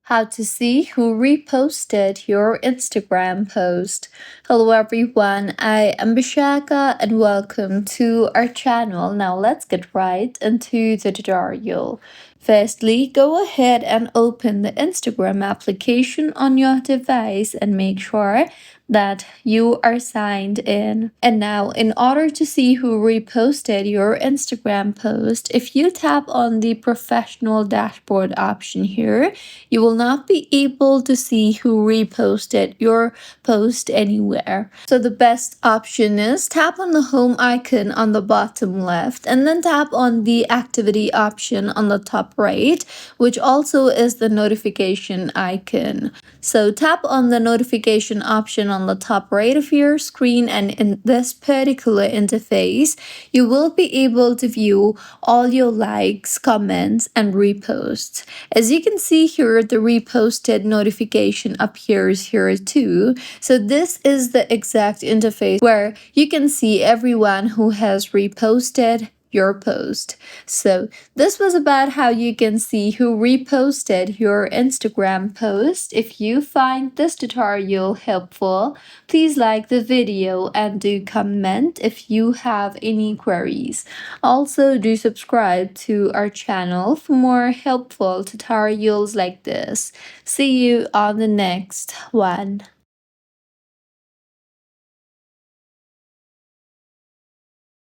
How to see who reposted your Instagram post. Hello everyone, I am Bishaka and welcome to our channel. Now let's get right into the tutorial. Firstly, go ahead and open the Instagram application on your device and make sure that you are signed in. And now, in order to see who reposted your Instagram post, if you tap on the professional dashboard option here, you will not be able to see who reposted your post anywhere. So the best option is tap on the home icon on the bottom left and then tap on the activity option on the top right, which also is the notification icon. So tap on the notification option on the top right of your screen, and in this particular interface, you will be able to view all your likes, comments, and reposts. As you can see here, the reposted notification appears here too. So this is the exact interface where you can see everyone who has reposted your post. So this was about how you can see who reposted your Instagram post. If you find this tutorial helpful, please like the video and do comment if you have any queries. Also, do subscribe to our channel for more helpful tutorials like this. See you on the next one.